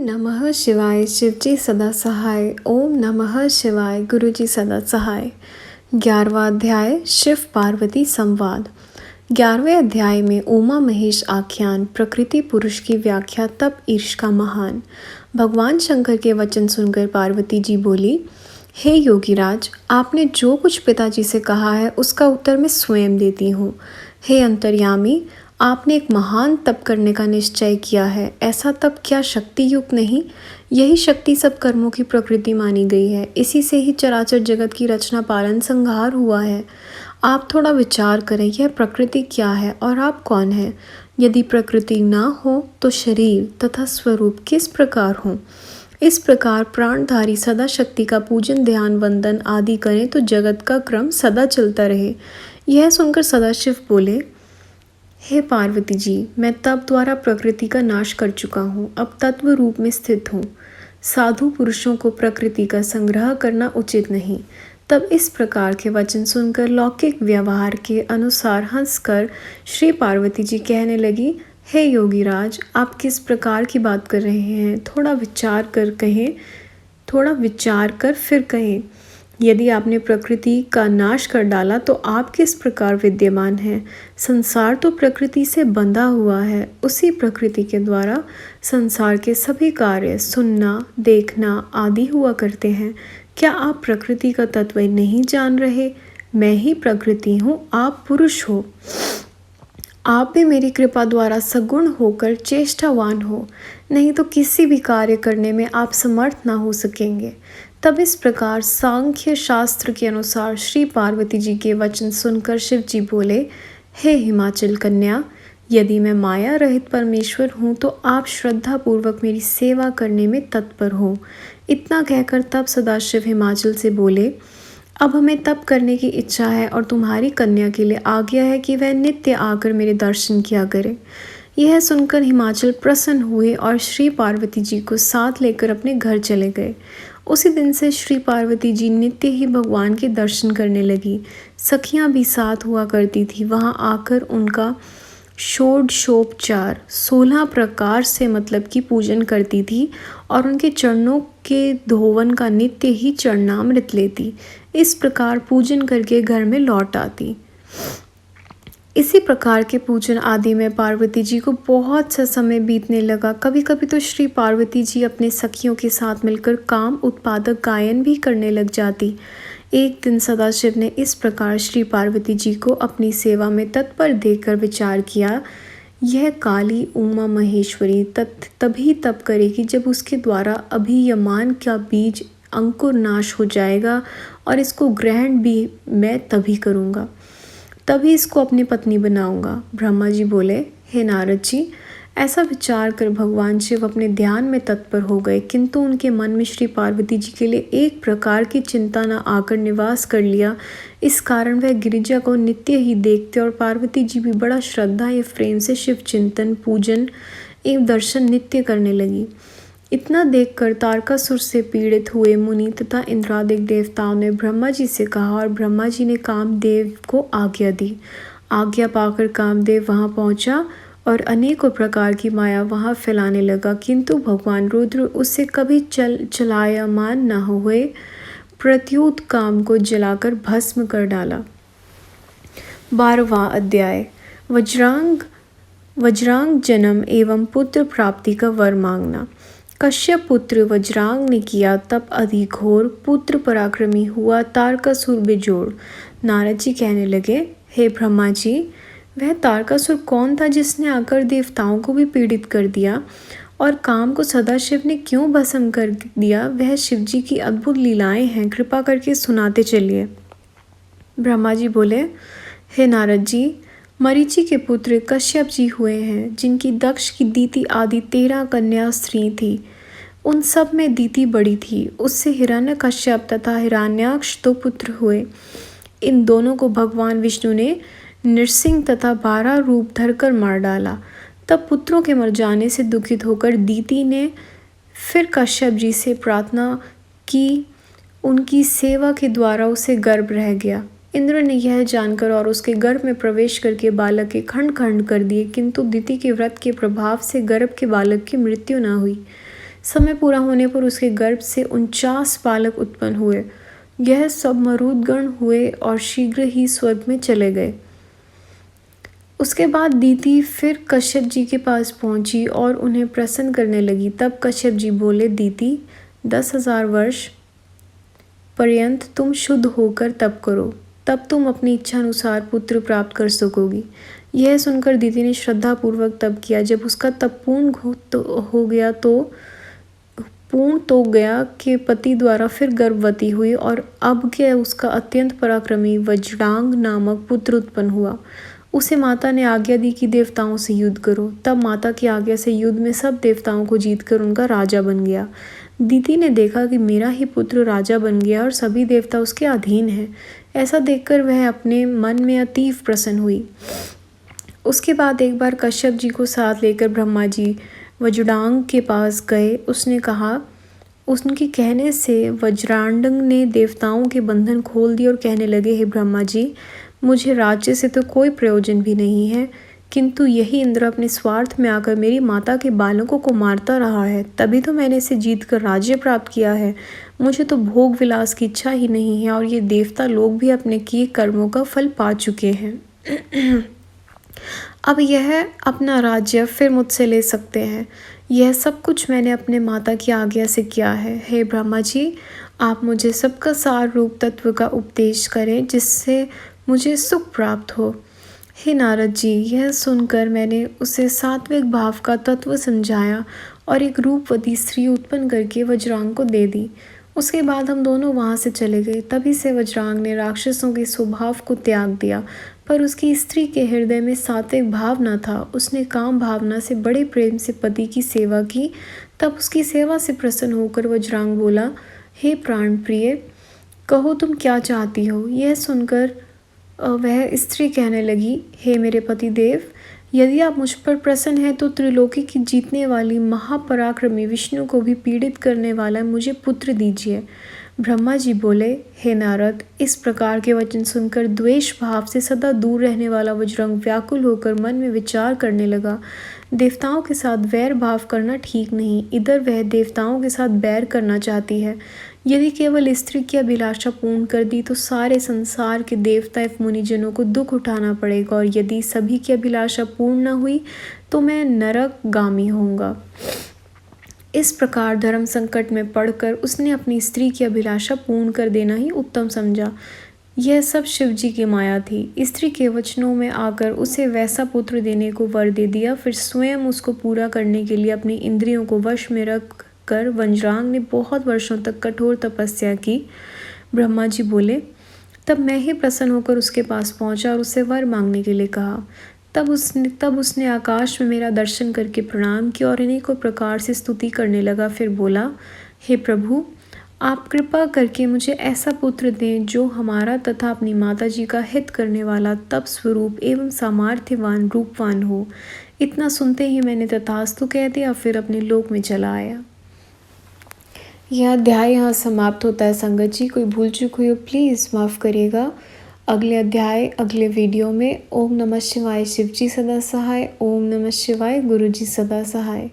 नमः शिवाय शिवजी सदा सहाय। ओम नमः शिवाय गुरुजी सदा सहाय। 11वां अध्याय शिव पार्वती संवाद। 11वें अध्याय में उमा महेश आख्यान प्रकृति पुरुष की व्याख्या तप ईर्ष का महान। भगवान शंकर के वचन सुनकर पार्वती जी बोली, हे योगीराज, आपने जो कुछ पिताजी से कहा है उसका उत्तर मैं स्वयं देती हूँ। हे अंतर्यामी, आपने एक महान तप करने का निश्चय किया है। ऐसा तप क्या शक्ति युक्त नहीं? यही शक्ति सब कर्मों की प्रकृति मानी गई है। इसी से ही चराचर जगत की रचना पालन संहार हुआ है। आप थोड़ा विचार करें, यह प्रकृति क्या है और आप कौन हैं? यदि प्रकृति ना हो तो शरीर तथा स्वरूप किस प्रकार हो? इस प्रकार प्राणधारी सदा शक्ति का पूजन ध्यान वंदन आदि करें तो जगत का क्रम सदा चलता रहे। यह सुनकर सदाशिव बोले, हे पार्वती जी, मैं तप द्वारा प्रकृति का नाश कर चुका हूँ, अब तत्व रूप में स्थित हूँ। साधु पुरुषों को प्रकृति का संग्रह करना उचित नहीं। तब इस प्रकार के वचन सुनकर लौकिक व्यवहार के अनुसार हंसकर श्री पार्वती जी कहने लगी, हे योगीराज, आप किस प्रकार की बात कर रहे हैं? थोड़ा विचार कर फिर कहें। यदि आपने प्रकृति का नाश कर डाला तो आप किस प्रकार विद्यमान हैं? संसार तो प्रकृति से बंधा हुआ है। उसी प्रकृति के द्वारा संसार के सभी कार्य सुनना, देखना आदि हुआ करते हैं। क्या आप प्रकृति का तत्व नहीं जान रहे? मैं ही प्रकृति हूँ, आप पुरुष हो। आप भी मेरी कृपा द्वारा सगुण होकर चेष्टावान हो, नहीं तो किसी भी कार्य करने में आप समर्थ ना हो सकेंगे। तब इस प्रकार सांख्य शास्त्र के अनुसार श्री पार्वती जी के वचन सुनकर शिव जी बोले, हे हिमाचल कन्या, यदि मैं माया रहित परमेश्वर हूँ तो आप श्रद्धा पूर्वक मेरी सेवा करने में तत्पर हो। इतना कहकर तब सदाशिव हिमाचल से बोले, अब हमें तप करने की इच्छा है और तुम्हारी कन्या के लिए आज्ञा है कि वह नित्य आकर मेरे दर्शन किया करे। यह सुनकर हिमाचल प्रसन्न हुए और श्री पार्वती जी को साथ लेकर अपने घर चले गए। उसी दिन से श्री पार्वती जी नित्य ही भगवान के दर्शन करने लगी। सखियां भी साथ हुआ करती थी। वहां आकर उनका षोडशोपचार 16 प्रकार से मतलब की पूजन करती थी और उनके चरणों के धोवन का नित्य ही चरणामृत लेती। इस प्रकार पूजन करके घर में लौट आती। इसी प्रकार के पूजन आदि में पार्वती जी को बहुत सा समय बीतने लगा। कभी कभी तो श्री पार्वती जी अपने सखियों के साथ मिलकर काम उत्पादक गायन भी करने लग जाती। एक दिन सदाशिव ने इस प्रकार श्री पार्वती जी को अपनी सेवा में तत्पर देखकर विचार किया, यह काली उमा महेश्वरी तभी तप करेगी जब उसके द्वारा अभियमान का बीज अंकुर नाश हो जाएगा और इसको ग्रहण भी मैं तभी करूँगा, तभी इसको अपनी पत्नी बनाऊंगा। ब्रह्मा जी बोले, हे नारद जी, ऐसा विचार कर भगवान शिव अपने ध्यान में तत्पर हो गए, किंतु उनके मन में श्री पार्वती जी के लिए एक प्रकार की चिंता न आकर निवास कर लिया। इस कारण वह गिरिजा को नित्य ही देखते और पार्वती जी भी बड़ा श्रद्धा एवं प्रेम से शिव चिंतन, पूजन एवं दर्शन नित्य करने लगी। इतना देखकर तारकासुर से पीड़ित हुए मुनि तथा इंद्रादिक देवताओं ने ब्रह्मा जी से कहा और ब्रह्मा जी ने कामदेव को आज्ञा दी। आज्ञा पाकर कामदेव वहां पहुंचा और अनेकों प्रकार की माया वहां फैलाने लगा, किंतु भगवान रुद्र उससे कभी चलायमान न हुए। प्रत्युत काम को जलाकर भस्म कर डाला। 12वां अध्याय वज्रांग जन्म एवं पुत्र प्राप्ति का वर मांगना। कश्यप पुत्र वज्रांग ने किया तप अधिघोर, पुत्र पराक्रमी हुआ तारकासुर बेजोड़। नारद जी कहने लगे, हे ब्रह्मा जी, वह तारकासुर कौन था जिसने आकर देवताओं को भी पीड़ित कर दिया और काम को सदाशिव ने क्यों भस्म कर दिया? वह शिव जी की अद्भुत लीलाएं हैं, कृपा करके सुनाते चलिए। ब्रह्मा जी बोले, हे नारद जी, मरीचि के पुत्र कश्यप जी हुए हैं, जिनकी दक्ष की दीति आदि 13 कन्या स्त्री थी। उन सब में दीति बड़ी थी। उससे हिरण्यकश्यप तथा हिरण्याक्ष 2 पुत्र हुए। इन दोनों को भगवान विष्णु ने नृसिंह तथा 12 रूप धरकर मार डाला। तब पुत्रों के मर जाने से दुखित होकर दीति ने फिर कश्यप जी से प्रार्थना की। उनकी सेवा के द्वारा उसे गर्भ रह गया। इंद्र ने यह जानकर और उसके गर्भ में प्रवेश करके बालक के खंड खंड कर दिए, किंतु दीति के व्रत के प्रभाव से गर्भ के बालक की मृत्यु न हुई। समय पूरा होने पर उसके गर्भ से 49 बालक उत्पन्न हुए। यह सब मरुदगण हुए और शीघ्र ही स्वर्ग में चले गए। उसके बाद दीति फिर कश्यप जी के पास पहुंची और उन्हें प्रसन्न करने लगी। तब कश्यप जी बोले, दीति 10,000 वर्ष पर्यंत तुम शुद्ध होकर तप करो, तब तुम अपनी इच्छा अनुसार पुत्र प्राप्त कर सकोगी। यह सुनकर दीति ने श्रद्धा पूर्वक तप किया। जब उसका तप पूर्ण तो गया कि पति द्वारा फिर गर्भवती हुई और अब के उसका अत्यंत पराक्रमी वज्रांग नामक पुत्र उत्पन्न हुआ। उसे माता ने आज्ञा दी कि देवताओं से युद्ध करो। तब माता की आज्ञा से युद्ध में सब देवताओं को जीतकर उनका राजा बन गया। दीति ने देखा कि मेरा ही पुत्र राजा बन गया और सभी देवता उसके अधीन हैं। ऐसा देखकर वह अपने मन में अतीव प्रसन्न हुई। उसके बाद एक बार कश्यप जी को साथ लेकर ब्रह्मा जी वज्रांग के पास गए। उनके कहने से वज्रांग ने देवताओं के बंधन खोल दिए और कहने लगे, हे ब्रह्मा जी, मुझे राज्य से तो कोई प्रयोजन भी नहीं है, किंतु यही इंद्र अपने स्वार्थ में आकर मेरी माता के बालकों को मारता रहा है, तभी तो मैंने इसे जीतकर राज्य प्राप्त किया है। मुझे तो भोग विलास की इच्छा ही नहीं है और ये देवता लोग भी अपने किए कर्मों का फल पा चुके हैं। अब यह अपना राज्य फिर मुझसे ले सकते हैं। यह सब कुछ मैंने अपने माता की आज्ञा से किया है। हे ब्रह्मा जी, आप मुझे सबका सार रूप तत्व का उपदेश करें जिससे मुझे सुख प्राप्त हो। हे नारद जी, यह सुनकर मैंने उसे सात्विक भाव का तत्व समझाया और एक रूपवती स्त्री उत्पन्न करके वज्रांग को दे दी। उसके बाद हम दोनों वहाँ से चले गए। तभी से वज्रांग ने राक्षसों के स्वभाव को त्याग दिया, पर उसकी स्त्री के हृदय में सात्विक भाव न था। उसने काम भावना से बड़े प्रेम से पति की सेवा की। तब उसकी सेवा से प्रसन्न होकर वज्रांग बोला, हे प्राण प्रिय, कहो तुम क्या चाहती हो। यह सुनकर वह स्त्री कहने लगी, हे मेरे पति देव, यदि आप मुझ पर प्रसन्न हैं तो त्रिलोकी की जीतने वाली महापराक्रमी विष्णु को भी पीड़ित करने वाला मुझे पुत्र दीजिए। ब्रह्मा जी बोले, हे नारद, इस प्रकार के वचन सुनकर द्वेष भाव से सदा दूर रहने वाला वज्रांग व्याकुल होकर मन में विचार करने लगा। देवताओं के साथ वैर भाव करना ठीक नहीं। इधर वह देवताओं के साथ बैर करना चाहती है। यदि केवल स्त्री की अभिलाषा पूर्ण कर दी तो सारे संसार के देवता एवं मुनिजनों को दुख उठाना पड़ेगा, और यदि सभी की अभिलाषा पूर्ण न हुई तो मैं नरकगामी होऊंगा। इस प्रकार धर्म संकट में पड़कर उसने अपनी स्त्री की अभिलाषा पूर्ण कर देना ही उत्तम समझा। यह सब शिवजी की माया थी। स्त्री के वचनों में आकर उसे वैसा पुत्र देने को वर दे दिया। फिर स्वयं उसको पूरा करने के लिए अपनी इंद्रियों को वश में रख कर वज्रांग ने बहुत वर्षों तक कठोर तपस्या की। ब्रह्मा जी बोले, तब मैं ही प्रसन्न होकर उसके पास पहुंचा और उससे वर मांगने के लिए कहा। तब उसने आकाश में मेरा दर्शन करके प्रणाम किया और अनेकों प्रकार से स्तुति करने लगा। फिर बोला, हे प्रभु, आप कृपा करके मुझे ऐसा पुत्र दें जो हमारा तथा अपनी माता जी का हित करने वाला, तप स्वरूप एवं सामर्थ्यवान रूपवान हो। इतना सुनते ही मैंने तथास्तु कह दिया, फिर अपने लोक में चला आया। यह अध्याय यहाँ समाप्त होता है। संगत जी, कोई भूल चूक हुई हो प्लीज़ माफ़ करिएगा। अगले अध्याय अगले वीडियो में। ओम नमः शिवाय। शिव जी सदा सहाय। ओम नमः शिवाय। गुरु जी सदा सहाय।